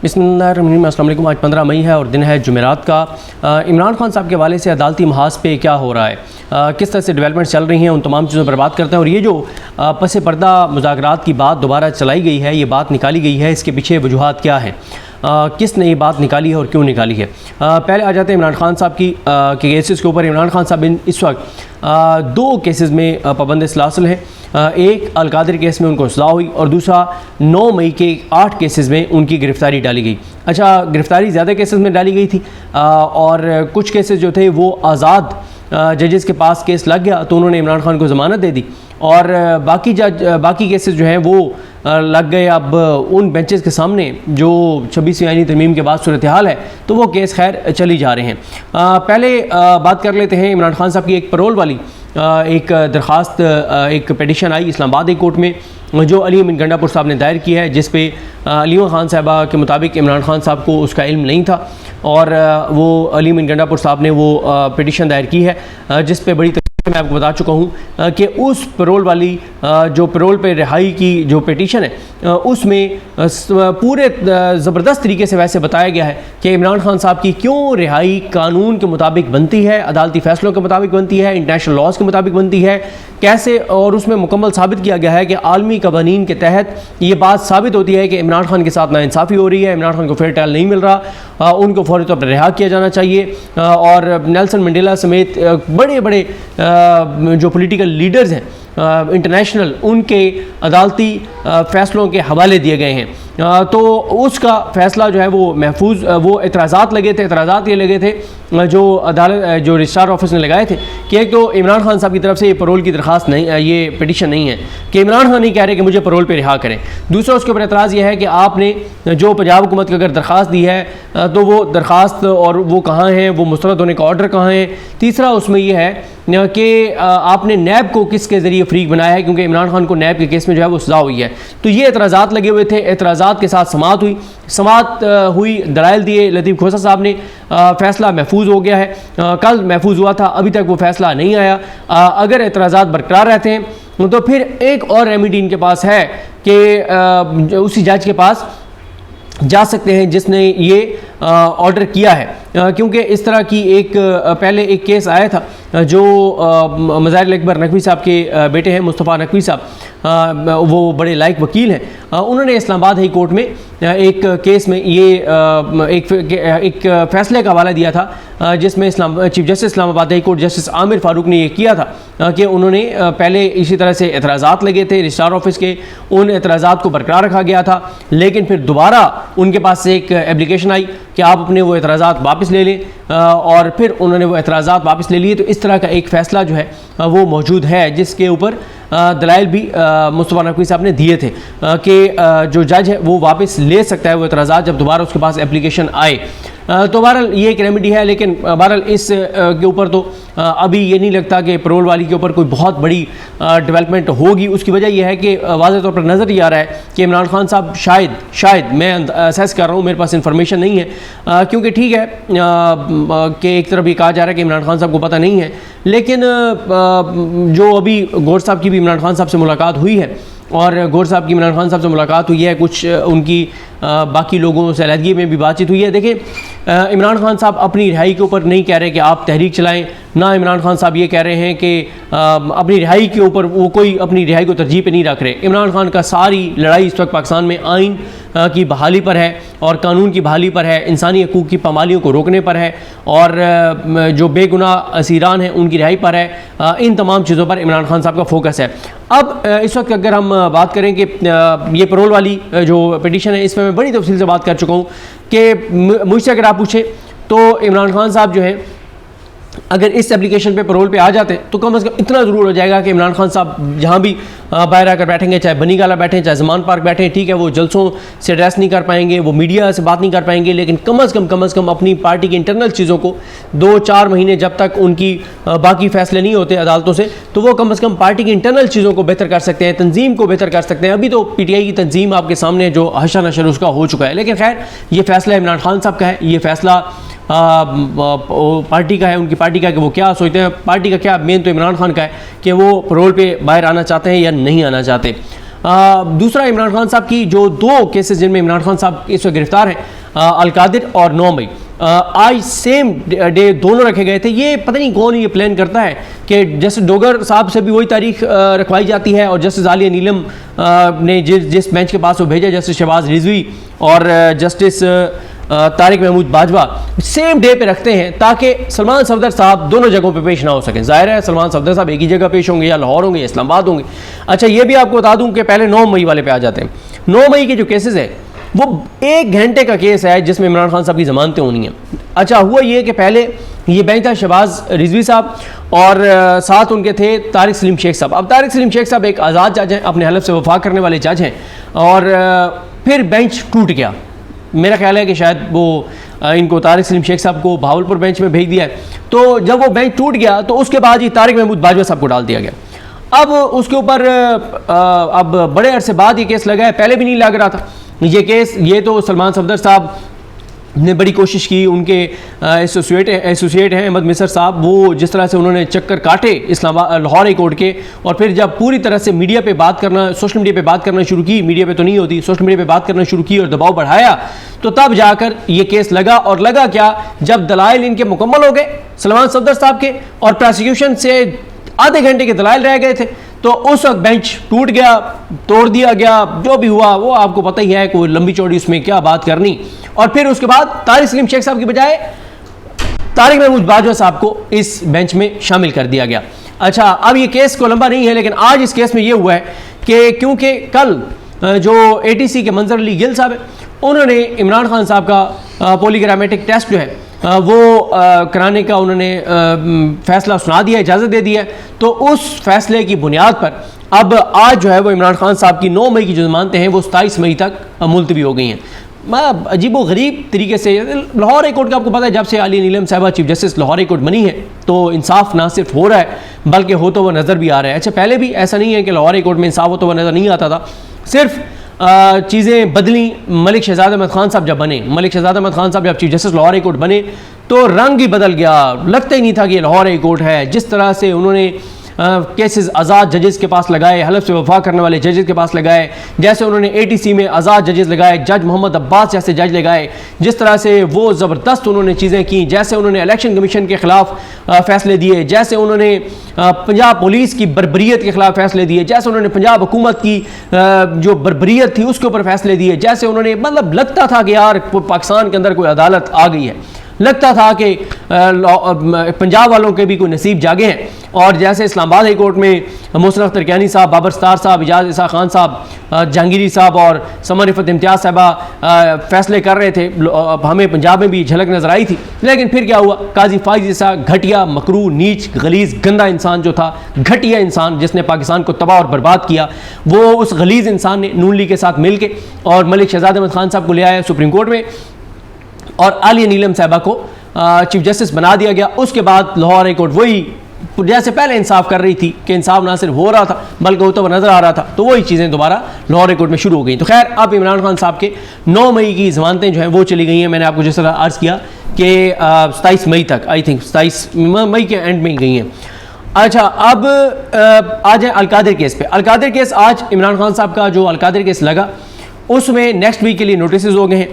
बिस्मिल्लाहिर्रहमानिर्रहीम। अस्सलाम वालेकुम। आज 15 मई है और दिन है जुमेरात का। इमरान खान साहब के हवाले से अदालती महाज पे क्या हो रहा है, किस तरह से डेवलपमेंट चल रही हैं, उन तमाम चीज़ों पर बात करते हैं। और ये जो पस पर्दा मुज़ाकरात की बात दोबारा चलाई गई है, ये बात निकाली गई है, इसके पीछे वजूहात क्या हैं, किसने ये बात निकाली है और क्यों निकाली है। पहले आ जाते हैं इमरान खान साहब की केसेस के ऊपर। इमरान खान साहब इस वक्त 2 केसेस में पाबंद सलासल हैं। एक अलकादर केस में उनको सज़ा हुई और दूसरा 9 मई के 8 केसेस में उनकी गिरफ़्तारी डाली गई। अच्छा, गिरफ़्तारी ज़्यादा केसेस में डाली गई थी और कुछ केसेस जो थे वो आज़ाद जजेस के पास केस लग गया तो उन्होंने इमरान खान को ज़मानत दे दी और बाकी केसेस जो हैं वो लग गए अब उन बेंचेस के सामने जो 26वीं आईनी तरमीम के बाद सूरत हाल है, तो वो केस खैर चली जा रहे हैं। पहले बात कर लेते हैं इमरान खान साहब की एक पैरोल वाली एक दरख्वास्त, एक पिटीशन आई इस्लामाबाद हाई कोर्ट में जो अली अमीन गंडापुर साहब ने दायर की है, जिस पे अलीमा खान साहबा के मुताबिक इमरान खान साहब को उसका इल्म नहीं था और वो अली अमीन गंडापुर साहब ने वो पिटीशन दायर की है, जिस पे बड़ी मैं आपको बता चुका हूँ कि उस पैरोल वाली जो पैरोल पे रिहाई की जो पिटीशन है उसमें पूरे ज़बरदस्त तरीके से वैसे बताया गया है कि इमरान खान साहब की क्यों रिहाई कानून के मुताबिक बनती है, अदालती फ़ैसलों के मुताबिक बनती है, इंटरनेशनल लॉज के मुताबिक बनती है, कैसे। और उसमें मुकम्मल साबित किया गया है कि आलमी कवानीन के तहत ये बात साबित होती है कि इमरान खान के साथ नाइंसाफ़ी हो रही है, इमरान खान को फेयर ट्रायल नहीं मिल रहा, उनको फौरी तौर पर रिहा किया जाना चाहिए। और नेल्सन मंडेला समेत बड़े बड़े जो पॉलिटिकल लीडर्स हैं इंटरनेशनल, उनके अदालती फ़ैसलों के हवाले दिए गए हैं। तो उसका फ़ैसला जो है वो महफूज, वो एतराज़ात लगे थे, एतराज़ात ये लगे थे जो अदालत जो रजिस्ट्रार ऑफिस ने लगाए थे कि एक तो इमरान खान साहब की तरफ से ये पैरोल की दरख्वास्त नहीं, ये पिटीशन नहीं है कि इमरान खान नहीं कह रहे कि मुझे पैरोल पे रिहा करें। दूसरा उसके ऊपर एतराज़ ये है कि आपने जो पंजाब हुकूमत की अगर दरख्वास्त दी है तो वो दरख्वास्त और वो कहाँ है, वो मुस्तरद होने का ऑर्डर कहाँ है। तीसरा उसमें यह है कि आपने नैब को किसके ज़रिए फ्रीक बनाया है, क्योंकि इमरान खान को नैब के केस में जो है वो सज़ा हुई है। तो ये एतराज़ात लगे हुए थे, एतराज़ात के साथ समाअत हुई, दलाइल दिए लतीफ़ खोसा साहब ने, फ़ैसला महफूज हो गया है, कल महफूज हुआ था, अभी तक वो फ़ैसला नहीं आया। अगर एतराज़ात बरकरार रहते हैं तो फिर एक और रेमेडी इनके पास है कि उसी जज के पास जा सकते हैं जिसने ये ऑर्डर किया है, क्योंकि इस तरह की एक पहले एक केस आया था जो मज़ाहिर अकबर नकवी साहब के बेटे हैं मुस्तफ़ा नकवी साहब, वो बड़े लायक वकील हैं, उन्होंने इस्लामाबाद हाई कोर्ट में एक केस में ये एक फ़ैसले का हवाला दिया था जिसमें chief justice Islamabad high court justice Aamir Farooq ने ये किया था कि उन्होंने पहले इसी तरह से एतराज़ात लगे थे रजिस्ट्रार ऑफिस के, उन एतराज़ात को बरकरार रखा गया था, लेकिन फिर दोबारा उनके पास से एक एप्लीकेशन आई कि आप अपने वो एतराज़ात वापस ले लें और फिर उन्होंने वो एतराज़ात वापस ले लिए। तो इस तरह का एक फ़ैसला जो है वो मौजूद है जिसके ऊपर दलाइल भी मुस्तफ़ा नकवी साहब ने दिए थे कि जो जज है वो वापस ले सकता है वो एतराज़ात जब दोबारा उसके पास एप्लीकेशन आए। तो बहरहाल ये एक रेमेडी है, लेकिन बहरहाल इस के ऊपर तो अभी ये नहीं लगता कि पैरोल वाली के ऊपर कोई बहुत बड़ी डेवलपमेंट होगी। उसकी वजह यह है कि वाज़ेह तौर पर नज़र ये आ रहा है कि इमरान खान साहब शायद मैं असेस कर रहा हूँ, मेरे पास इंफॉर्मेशन नहीं है, क्योंकि ठीक है कि एक तरफ ये कहा जा रहा है कि इमरान खान साहब को पता नहीं है, लेकिन जो अभी गौर साहब की भी इमरान खान साहब से मुलाकात हुई है और गौर साहब की इमरान खान साहब से मुलाकात हुई है, कुछ उनकी बाकी लोगों से अलहदगी में भी बातचीत हुई है। देखिए, इमरान खान साहब अपनी रिहाई के ऊपर नहीं कह रहे कि आप तहरीक चलाएं, ना इमरान खान साहब ये कह रहे हैं कि अपनी रिहाई के ऊपर वो कोई अपनी रिहाई को तरजीह पे नहीं रख रहे। इमरान खान का सारी लड़ाई इस वक्त पाकिस्तान में आइन की बहाली पर है और कानून की बहाली पर है, इंसानी हकूक़ की पामालियों को रोकने पर है और जो बेगुनाह असीरान हैं उनकी रिहाई पर है। इन तमाम चीज़ों पर इमरान खान साहब का फोकस है। अब इस वक्त अगर हम बात करें कि ये पैरोल वाली जो पिटीशन है, इसमें मैं बड़ी तफसील से बात कर चुका हूँ कि मुझसे अगर आप पूछें तो इमरान खान साहब जो है अगर इस एप्लीकेशन पे पैरोल पे आ जाते हैं तो कम से कम इतना ज़रूर हो जाएगा कि इमरान खान साहब जहाँ भी बाहर आकर बैठेंगे, चाहे बनी गाला बैठें, चाहे ज़मान पार्क बैठें, ठीक है, वो जलसों से एड्रेस नहीं कर पाएंगे, वो मीडिया से बात नहीं कर पाएंगे, लेकिन कम अज़ कम अपनी पार्टी की इंटरनल चीज़ों को 2-4 महीने जब तक उनकी बाकी फ़ैसले नहीं होते अदालतों से, तो वो कम अज़ कम पार्टी की इंटरनल चीज़ों को बेहतर कर सकते हैं, तंजीम को बेहतर कर सकते हैं। अभी तो PTI की तंजीम आपके सामने जो हशर नशर उसका हो चुका है, लेकिन खैर ये फ़ैसला इमरान खान साहब का है, ये फ़ैसला पार्टी का है, उनकी पार्टी का कि वो क्या सोचते हैं। पार्टी का क्या, मेन तो इमरान खान का है कि वो पैरोल पे बाहर आना चाहते हैं या नहीं आना चाहते। दूसरा इमरान खान साहब की जो दो केसेस जिनमें इमरान खान साहब इस वक्त गिरफ्तार हैं, अलकादिर और 9 मई, आज सेम डे दोनों रखे गए थे। ये पता नहीं कौन ये प्लान करता है कि जैसे डोगर साहब से भी वही तारीख रखवाई जाती है और जस्टिस आलिया नीलम ने जिस बेंच के पास वो भेजा, जस्टिस शहबाज रिजवी और justice Tariq Mahmood Bajwa, same day पे रखते हैं ताकि सलमान सफदर साहब दोनों जगहों पे पेश ना हो सकें। जाहिर है सलमान सफदर साहब एक ही जगह पेश होंगे, या लाहौर होंगे या इस्लामाबाद होंगे। अच्छा, ये भी आपको बता दूं कि पहले 9 मई वाले पे आ जाते हैं। 9 मई के जो केसेस है वो 1 घंटे का केस है जिसमें इमरान खान साहब की जमानतें होनी हैं। अच्छा, हुआ ये कि पहले ये बेंच था शहबाज रिजवी साहब और साथ उनके थे तारिक सलीम शेख साहब। अब तारिक सलीम शेख साहब एक आज़ाद जज हैं, अपने हलफ से वफा करने वाले जज हैं, और फिर बेंच टूट गया। मेरा ख्याल है कि शायद वो इनको तारिक सलीम शेख साहब को भावलपुर बेंच में भेज दिया है। तो जब वो बेंच टूट गया तो उसके बाद ही तारिक महमूद बाजवा साहब को डाल दिया गया। अब उसके ऊपर अब बड़े अरसे बाद ये केस लगा है, पहले भी नहीं लग रहा था ये केस। ये तो सलमान सफदर साहब ने बड़ी कोशिश की, उनके एसोसिएट हैं अहमद मिसर साहब, वो जिस तरह से उन्होंने चक्कर काटे इस्लामाबाद लाहौर हाई कोर्ट के, और फिर जब पूरी तरह से मीडिया पे बात करना, सोशल मीडिया पे बात करना शुरू की, मीडिया पे तो नहीं होती, सोशल मीडिया पे बात करना शुरू की और दबाव बढ़ाया, तो तब जाकर ये केस लगा। और लगा क्या, जब दलाइल इनके मुकम्मल हो गए सलमान सफदर साहब के और प्रोसिक्यूशन से आधे घंटे के दलाइल रह गए थे, तो उस वक्त बेंच टूट गया, तोड़ दिया गया। जो भी हुआ वो आपको पता ही है, कोई लंबी चौड़ी उसमें क्या बात करनी। और फिर उसके बाद तारिक सलीम शेख साहब की बजाय तारिक महमूद बाजवा साहब को इस बेंच में शामिल कर दिया गया। अच्छा, अब ये केस को लंबा नहीं है, लेकिन आज इस केस में ये हुआ है कि क्योंकि कल जो ATC के मंजर अली गिल साहब है, उन्होंने इमरान खान साहब का पॉलीग्रामेटिक टेस्ट जो है वो कराने का उन्होंने फैसला सुना दिया, इजाज़त दे दिया है। तो उस फैसले की बुनियाद पर अब आज जो है वो इमरान खान साहब की 9 मई की जो जमानतें हैं वो 27 मई तक मुलतवी हो गई हैं। अजीब व गरीब तरीके से लाहौर हाई कोर्ट का आपको पता है, जब से आलिया नीलम साहिबा chief justice Lahore high court बनी है तो इंसाफ ना सिर्फ हो रहा है बल्कि होता हुआ नज़र भी आ रहा है। अच्छा, पहले भी ऐसा नहीं है कि लाहौर हाई कोर्ट में इंसाफ होता हुआ नज़र नहीं आता था, सिर्फ चीज़ें बदली। मलिक शहजाद अहमद खान साहब जब बने, मलिक शहजाद अहमद खान साहब जब chief justice Lahore high court बने तो रंग ही बदल गया, लगता ही नहीं था कि ये लाहौर हाई कोर्ट है। जिस तरह से उन्होंने केसेस आज़ाद जजेस के पास लगाए, हलफ से वफा करने वाले जजेस के पास लगाए, जैसे उन्होंने ATC में आज़ाद जजेस लगाए, जज मोहम्मद अब्बास जैसे जज लगाए, जिस तरह से वो ज़बरदस्त उन्होंने चीज़ें की, जैसे उन्होंने इलेक्शन कमीशन के ख़िलाफ़ फ़ैसले दिए, जैसे उन्होंने पंजाब पुलिस की बर्बरियत के ख़िलाफ़ फ़ैसले दिए, जैसे उन्होंने पंजाब हुकूमत की जो बर्बरियत थी उसके ऊपर फ़ैसले दिए, जैसे उन्होंने मतलब लगता था कि यार पाकिस्तान के अंदर कोई अदालत आ गई है, लगता था कि पंजाब वालों के भी कोई नसीब जागे हैं। और जैसे इस्लामाबाद हाई कोर्ट में मोहसिन अख्तर कियानी साहब, बाबर सत्तार साहब, इजाज़ इसा खान साहब, जहांगीरी साहब और समर रिफत इम्तियाज़ साहबा फैसले कर रहे थे, हमें पंजाब में भी झलक नजर आई थी। लेकिन फिर क्या हुआ, काजी फाइज जैसा घटिया, मकरू, नीच, गलीज़, गंदा इंसान जो था, घटिया इंसान जिसने पाकिस्तान को तबाह और बर्बाद किया, वो उस गलीज़ इंसान ने नून लीग के साथ मिल के और मलिक शहजाद अहमद खान साहब को ले आया सुप्रीम कोर्ट में और आलिया नीलम साहिबा को चीफ जस्टिस बना दिया गया। उसके बाद लाहौर हाई कोर्ट वही जैसे पहले इंसाफ कर रही थी कि इंसाफ ना सिर्फ हो रहा था बल्कि होता हुआ नजर आ रहा था, तो वही चीज़ें दोबारा लाहौर हाई कोर्ट में शुरू हो गई। तो खैर, अब इमरान खान साहब के 9 मई की जमानतें जो हैं वो चली गई हैं। मैंने आपको जिस तरह अर्ज़ किया कि 27 मई तक, आई थिंक 27 मई के एंड में ही गई हैं। अच्छा, अब आ जाए अलकादिर केस पे। अलकादिर केस आज इमरान खान साहब का जो अलकादिर केस लगा उसमें नेक्स्ट वीक के लिए नोटिस हो गए हैं।